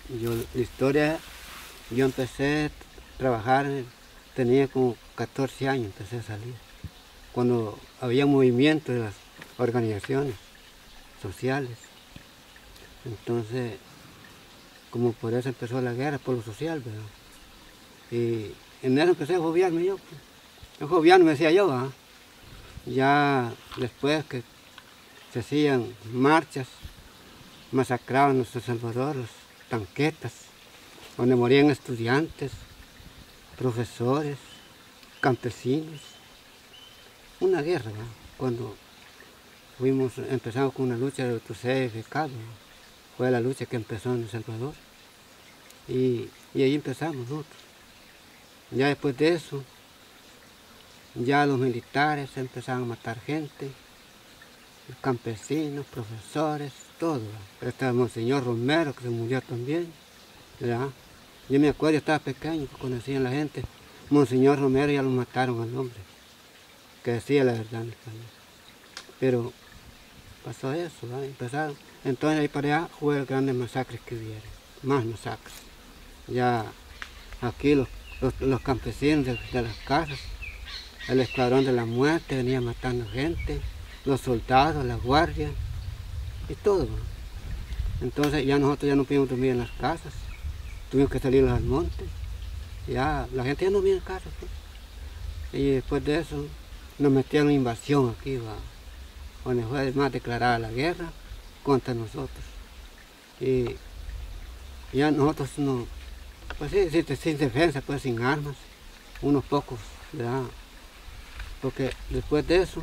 La historia, yo empecé a trabajar, tenía como 14 años, empecé a salir, cuando había movimiento de las organizaciones sociales. Entonces, como por eso empezó la guerra, por lo social, ¿verdad? Y en eso empecé a joviarme yo. A joviarme, decía yo, ¿verdad? Ya después que se hacían marchas, masacraban a los salvadores, tanquetas, donde morían estudiantes, profesores, campesinos. Una guerra, ¿verdad? Cuando empezamos con una lucha de los CFK, fue la lucha que empezó en El Salvador. Y ahí empezamos nosotros. Ya después de eso, ya los militares empezaron a matar gente, los campesinos, profesores, todo. Estaba Monseñor Romero, que se murió también, ¿verdad? Yo me acuerdo, yo estaba pequeño, conocían a la gente. Monseñor Romero ya lo mataron al hombre, que decía la verdad en español. Pero pasó eso, ¿verdad? Empezaron. Entonces ahí para allá fue el grande masacre que hubieron, más masacres. Ya aquí los campesinos de las casas, el escuadrón de la muerte venía matando gente, los soldados, la guardia y todo. Entonces ya nosotros ya no pudimos dormir en las casas, tuvimos que salir al monte, ya la gente ya no vive en casas. Pues. Y después de eso nos metieron invasión aquí, ¿va? Donde fue más declarada la guerra contra nosotros. Y ya nosotros no, pues sí, sin defensa, pues sin armas, unos pocos, ¿verdad? Porque después de eso,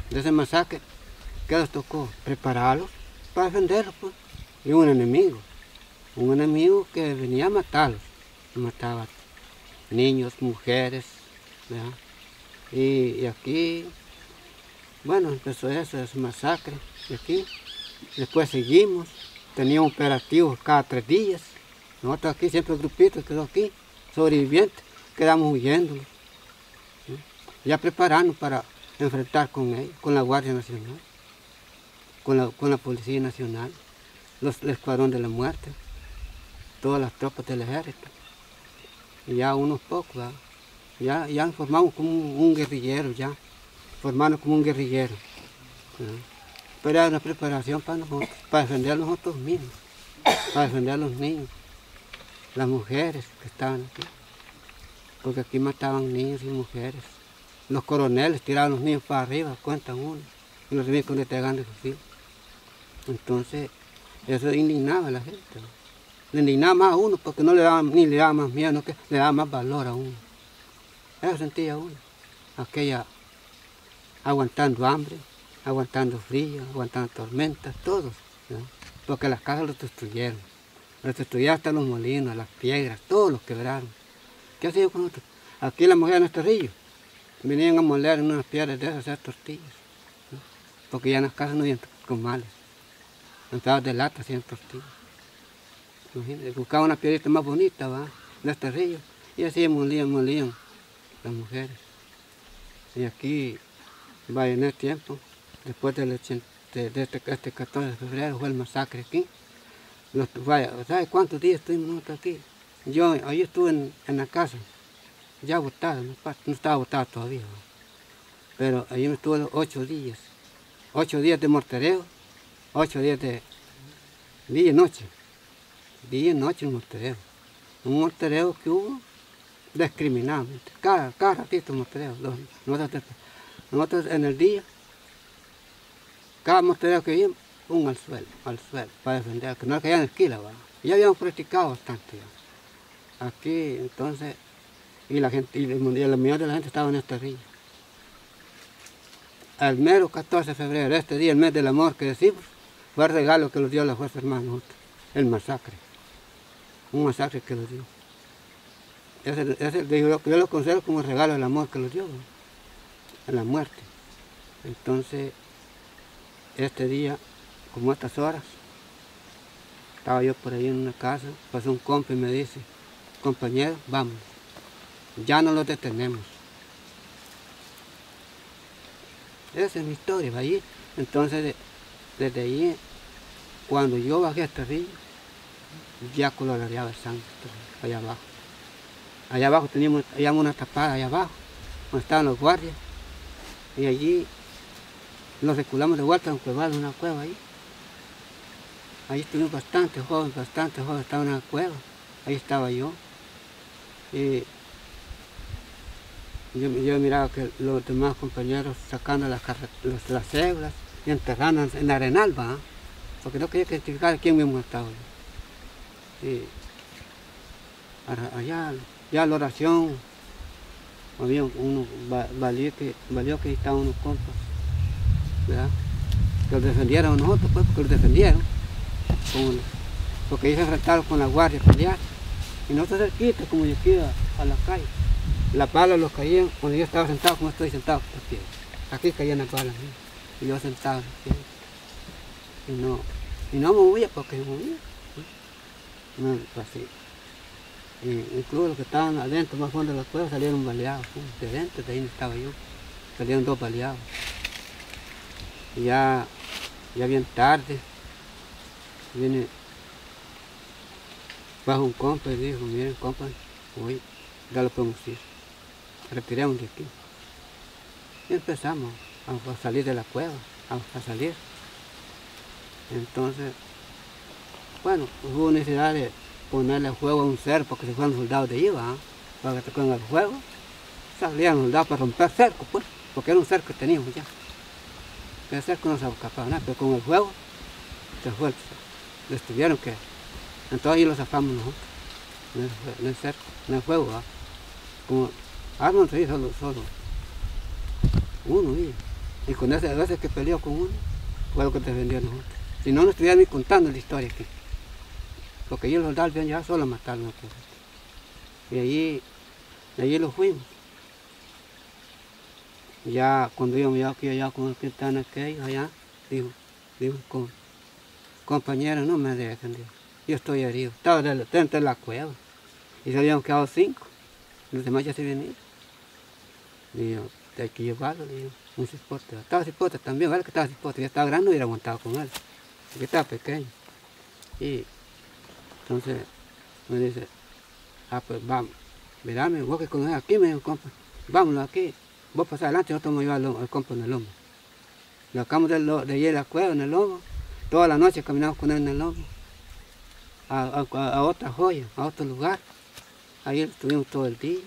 de ese masacre, ¿qué nos tocó? Prepararlos para defenderlos, pues. Y un enemigo que venía a matarlos, mataba niños, mujeres, ¿verdad? Y aquí, bueno, empezó ese masacre, y aquí, después seguimos, teníamos operativos cada 3 días, nosotros aquí, siempre el grupito quedó aquí, sobrevivientes, quedamos huyendo, ¿sí? Ya preparando para enfrentar con ellos, con la Guardia Nacional, con la Policía Nacional, el Escuadrón de la Muerte, todas las tropas del ejército, y ya unos pocos, ¿verdad? Ya formamos como un guerrillero, ya, formamos como un guerrillero, ¿verdad? Pero era una preparación para nosotros, para defender a nosotros mismos, para defender a los niños, las mujeres que estaban aquí, porque aquí mataban niños y mujeres. Los coroneles tiraban a los niños para arriba, cuentan uno, y los demás con el tegán de fusil. Entonces, eso indignaba a la gente, ¿no? Le indignaba más a uno porque no le daba, ni le daba más miedo, no, que le daba más valor a uno. Eso sentía uno, aquella aguantando hambre, aguantando frío, aguantando tormentas, todos, ¿no? Porque las casas los destruyeron hasta los molinos, las piedras, todos los quebraron. ¿Qué hacía con nosotros? Aquí las mujeres en este río venían a moler en unas piedras de esas, hacer tortillas, ¿no? Porque ya en las casas no habían comales, en pedazos de lata hacían tortillas. Imagínate, buscaban una piedrita más bonita, ¿va? De este río, y así molían las mujeres. Y aquí, vaya, en el tiempo, después de este 14 de febrero fue el masacre aquí. Vaya, ¿sabe cuántos días estuvimos nosotros aquí? Yo ahí estuve en la casa, ya botado, no estaba botado todavía, ¿no? Pero ahí me estuve 8 días. 8 días de mortereo, 8 días de día y noche. Día y noche en mortereo. Un mortereo que hubo discriminadamente. Cada ratito mortereo. Nosotros en el día, cada mortereo que vimos, al suelo, para defender, que no caían esquila, ¿va? Ya habíamos practicado bastante ya. Aquí, entonces, y la gente, y la mayoría de la gente estaba en este río. El mero 14 de febrero, este día, el mes del amor que decimos, fue el regalo que nos dio la Fuerza Armada, el masacre. Un masacre que nos dio. Yo lo considero como el regalo del amor que nos dio, ¿no? En la muerte. Entonces, este día, como a estas horas, estaba yo por ahí en una casa, pasó un compa y me dice, compañero, vamos, ya no lo detenemos. Esa es mi historia, allí. Entonces, desde ahí, cuando yo bajé a este río, ya coloreaba el sangre allá abajo. Allá abajo teníamos una tapada, allá abajo, donde estaban los guardias. Y allí nos reculamos de vuelta a un cueval, una cueva ahí. Ahí estuvimos bastante jóvenes, estaba en una cueva. Ahí estaba yo. Y yo miraba que los demás compañeros sacando las células y enterrando en la arenal, ¿va? Porque no quería identificar quién mismo estaba. Y allá, ya la oración, había valió que estaban unos compas, ¿verdad? Que los defendieron a nosotros, pues, porque los defendieron. Porque ellos se enfrentaron con la guardia a pelear. Y nosotros cerquitas, como yo aquí a la calle. Las balas los caían cuando yo estaba sentado, como estoy sentado aquí. Aquí caían las balas, ¿no? Y yo sentado aquí. Y no movía porque me movía. No, pues así. Incluso los que estaban adentro, más fondo de la cueva, salieron baleados. De adentro, de ahí no estaba yo. Salieron 2 baleados. Y ya bien tarde, viene bajo un compa y dijo, miren compa, hoy ya lo podemos ir. Retiremos de aquí. Y empezamos a salir de la cueva, a salir. Entonces, bueno, hubo necesidad de ponerle fuego a un cerco porque se fueron soldados de allí, ¿va? Para que con el fuego salían los soldados para romper cerco, pues, porque era un cerco que teníamos ya. El cerco no se escapaba nada, pero con el fuego se fue, les tuvieron que. Entonces ahí lo sacamos nosotros, en el cerco, en el fuego, ¿va? Como armas ahí solo uno, y con ese veces que peleó con uno, fue lo que defendió a nosotros. Si no, nos estuvieran ni contando la historia aquí. Porque ellos los soldados habían llegado solo a matarnos a todos. Y allí lo fuimos. Ya cuando íbamos allá con el que estaban aquellos allá, dijo compañero, no me dejen, yo estoy herido. Estaba dentro de la cueva. Y se habían quedado 5. Los demás ya se habían ido. Digo, hay que llevarlo, digo, un cipote. Estaba cipote también, ¿vale? Que estaba cipote, ya estaba grande, hubiera aguantado con él. Porque estaba pequeño. Y entonces me dice, pues vamos, mirame, vos que conoces aquí, me dijo, compa, vámonos aquí, vos pasás adelante, nosotros vamos a llevar al compa en el lomo. Lo sacamos de allí de la cueva en el lomo, toda la noche caminamos con él en el lomo, a otra joya, a otro lugar. Ahí estuvimos todo el día,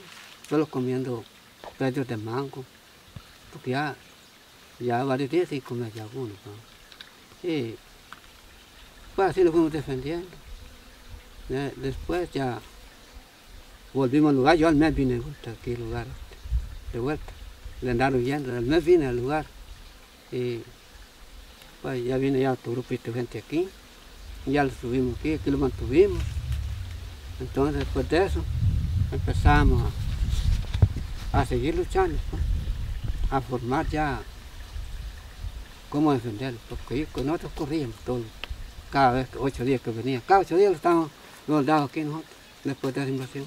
solo comiendo pedazos de mango, porque ya varios días sin comer ya algunos, ¿no? Y pues así lo fuimos defendiendo. Después ya volvimos al lugar, yo al mes vine aquí al lugar, de vuelta, le andaron huyendo, al mes vine al lugar. Y pues ya vine ya otro grupito de gente aquí, y ya lo subimos aquí lo mantuvimos. Entonces después de eso empezamos a seguir luchando, pues, a formar ya cómo defenderlo, porque nosotros corríamos todos, cada vez, 8 días que venía, cada 8 días lo estábamos los soldados aquí nosotros, después de esa invasión.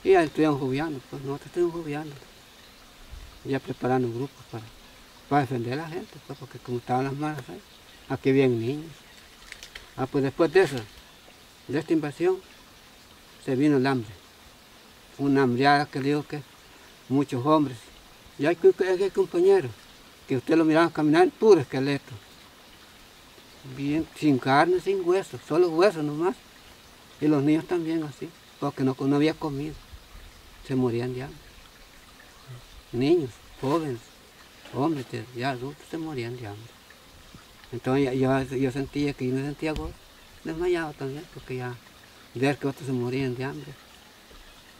Y ya estuvimos jubilando, pues nosotros estuvimos jubilando, ya preparando grupos para defender a la gente, pues, porque como estaban las malas ahí, aquí habían niños. Pues después de eso, de esta invasión, se vino el hambre. Una hambreada que digo que muchos hombres. Y hay compañeros que usted lo miraba caminar, puro esqueleto. Bien, sin carne, sin huesos, solo huesos nomás. Y los niños también así, porque no había comida. Se morían de hambre. Niños, jóvenes, hombres, ya adultos se morían de hambre. Entonces yo sentía que yo me sentía desmayado también, porque ya ver que otros se morían de hambre.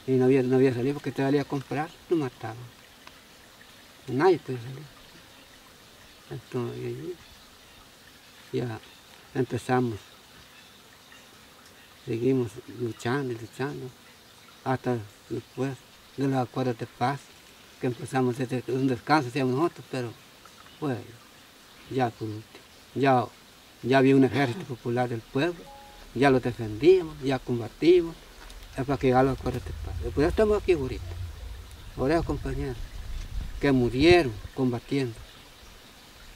Y no había salido porque te salía a comprar, lo mataban. Nadie puede salir. Entonces ya empezamos, seguimos luchando y luchando, hasta después de los acuerdos de paz, que empezamos un descanso, hacíamos nosotros, pero pues ya por último, ya había un ejército popular del pueblo, ya lo defendíamos, ya combatimos, es para que llegaran los acuerdos de paz. Después estamos aquí ahorita, ahora compañeros, que murieron combatiendo,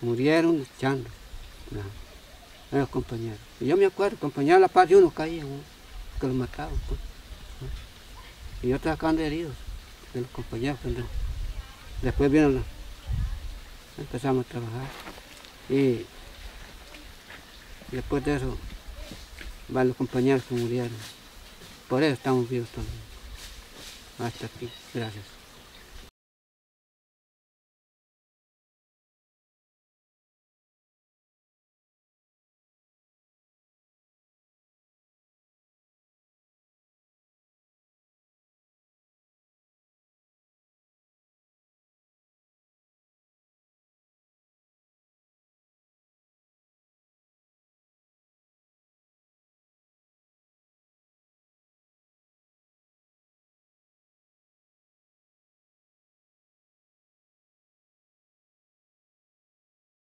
murieron luchando. ¿No? a los compañeros. Y yo me acuerdo, compañeros a la par de uno caían, que los mataban. Pues. Y yo trabajando heridos de los compañeros. Después vieron, empezamos a trabajar. Y después de eso, varios compañeros que murieron. Por eso estamos vivos también. Hasta aquí. Gracias.